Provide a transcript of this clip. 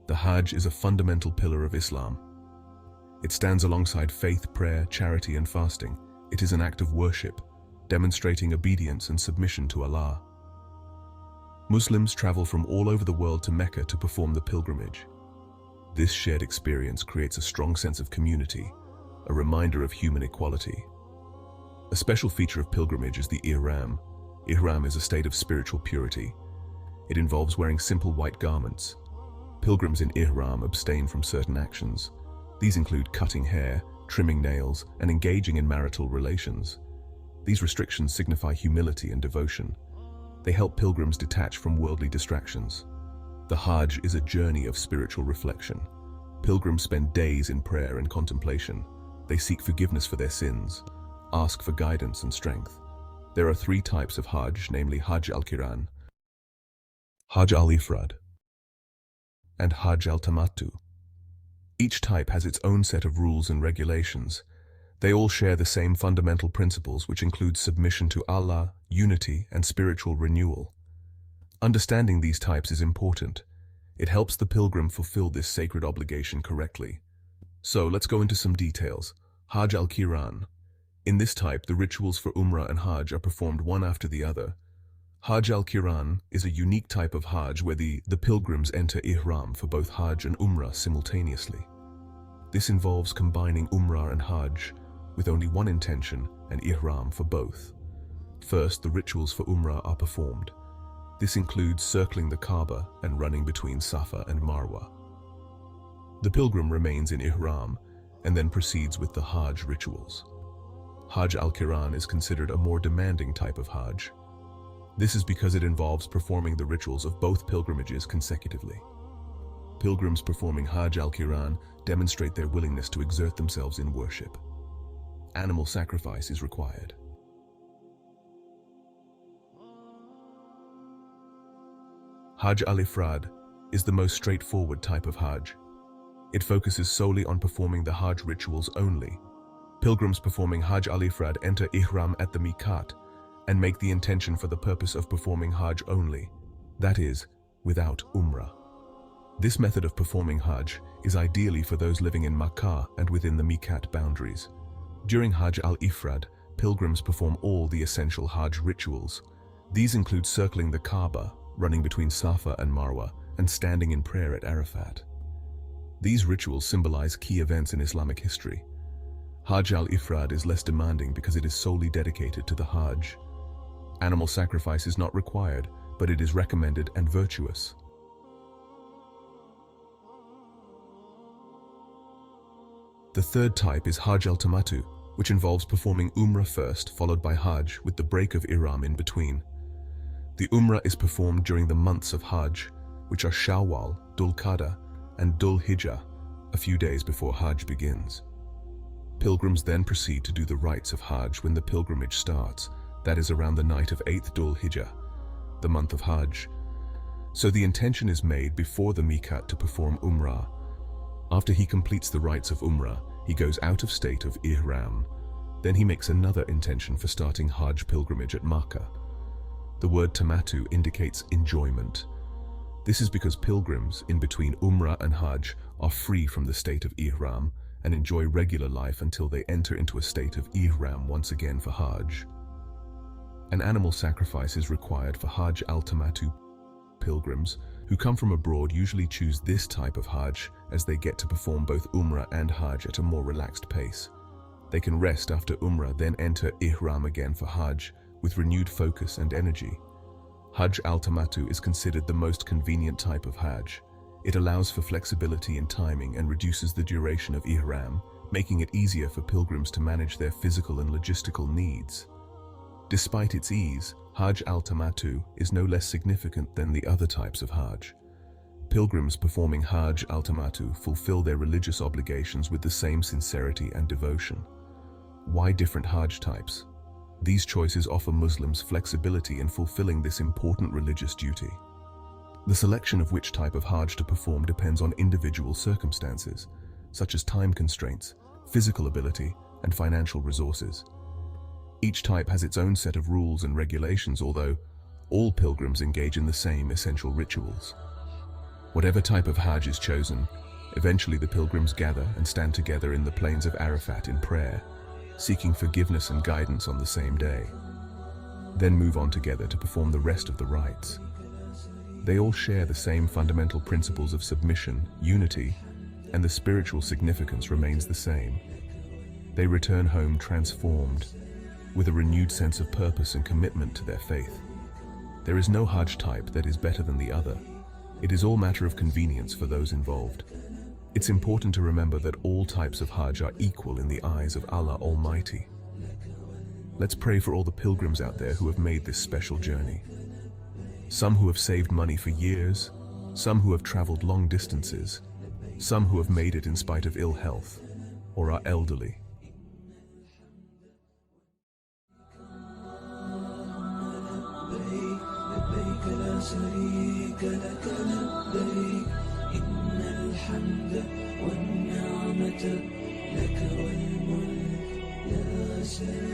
The Hajj is a fundamental pillar of Islam. It stands alongside faith, prayer, charity, and fasting. It is an act of worship, demonstrating obedience and submission to Allah. Muslims travel from all over the world to Mecca to perform the pilgrimage. This shared experience creates a strong sense of community, a reminder of human equality. A special feature of pilgrimage is the ihram. Ihram is a state of spiritual purity. It involves wearing simple white garments. Pilgrims in ihram abstain from certain actions. These include cutting hair, trimming nails, and engaging in marital relations. These restrictions signify humility and devotion. They help pilgrims detach from worldly distractions. The Hajj is a journey of spiritual reflection. Pilgrims spend days in prayer and contemplation. They seek forgiveness for their sins, ask for guidance and strength. There are three types of Hajj, namely Hajj al-Qiran, Hajj al-Ifrad, and Hajj al-Tamattu. Each type has its own set of rules and regulations. They all share the same fundamental principles, which include submission to Allah, unity, and spiritual renewal. Understanding these types is important. It helps the pilgrim fulfill this sacred obligation correctly. So let's go into some details. Hajj al-Qiran. In this type, the rituals for Umrah and Hajj are performed one after the other. Hajj al-Qiran is a unique type of Hajj where the pilgrims enter ihram for both Hajj and Umrah simultaneously. This involves combining Umrah and Hajj with only one intention and ihram for both. First, the rituals for Umrah are performed. This includes circling the Kaaba and running between Safa and Marwa. The pilgrim remains in ihram and then proceeds with the Hajj rituals. Hajj al-Qiran is considered a more demanding type of Hajj. This is because it involves performing the rituals of both pilgrimages consecutively. Pilgrims performing Hajj al-Qiran demonstrate their willingness to exert themselves in worship. Animal sacrifice is required. Hajj al-Ifrad is the most straightforward type of Hajj. It focuses solely on performing the Hajj rituals only. Pilgrims performing Hajj al-Ifrad enter ihram at the miqat and make the intention for the purpose of performing Hajj only, that is, without Umrah. This method of performing Hajj is ideally for those living in Makkah and within the miqat boundaries. During Hajj al-Ifrad, pilgrims perform all the essential Hajj rituals. These include circling the Kaaba, running between Safa and Marwa, and standing in prayer at Arafat. These rituals symbolize key events in Islamic history. Hajj al-Ifrad is less demanding because it is solely dedicated to the Hajj. Animal sacrifice is not required, but it is recommended and virtuous. The third type is Hajj al-Tamattu, which involves performing Umrah first, followed by Hajj, with the break of Ihram in between. The Umrah is performed during the months of Hajj, which are Shawwal, Dhul Qa'dah, and Dhul Hijjah, a few days before Hajj begins. Pilgrims then proceed to do the rites of Hajj when the pilgrimage starts, that is around the night of 8th Dhul Hijjah, the month of Hajj. So the intention is made before the miqat to perform Umrah. After he completes the rites of Umrah, he goes out of state of Ihram. Then he makes another intention for starting Hajj pilgrimage at Makkah. The word tamattu indicates enjoyment. This is because pilgrims in between Umrah and Hajj are free from the state of Ihram and enjoy regular life until they enter into a state of Ihram once again for Hajj. An animal sacrifice is required for Hajj al-Tamattu. Pilgrims who come from abroad usually choose this type of Hajj as they get to perform both Umrah and Hajj at a more relaxed pace. They can rest after Umrah, then enter Ihram again for Hajj with renewed focus and energy. Hajj al-Tamattu is considered the most convenient type of Hajj. It allows for flexibility in timing and reduces the duration of Ihram, making it easier for pilgrims to manage their physical and logistical needs. Despite its ease, Hajj al-Tamattu is no less significant than the other types of Hajj. Pilgrims performing Hajj al-Tamattu fulfill their religious obligations with the same sincerity and devotion. Why different Hajj types? These choices offer Muslims flexibility in fulfilling this important religious duty. The selection of which type of Hajj to perform depends on individual circumstances, such as time constraints, physical ability, and financial resources. Each type has its own set of rules and regulations, although all pilgrims engage in the same essential rituals. Whatever type of Hajj is chosen, eventually the pilgrims gather and stand together in the plains of Arafat in prayer, seeking forgiveness and guidance on the same day. Then move on together to perform the rest of the rites. They all share the same fundamental principles of submission, unity, and the spiritual significance remains the same. They return home transformed, with a renewed sense of purpose and commitment to their faith. There is no Hajj type that is better than the other. It is all matter of convenience for those involved. It's important to remember that all types of Hajj are equal in the eyes of Allah Almighty. Let's pray for all the pilgrims out there who have made this special journey. Some who have saved money for years, some who have traveled long distances, some who have made it in spite of ill health, or are elderly. لبيك لا شريك لك لبيك إن الحمد والنعمة لك والملك لا شريك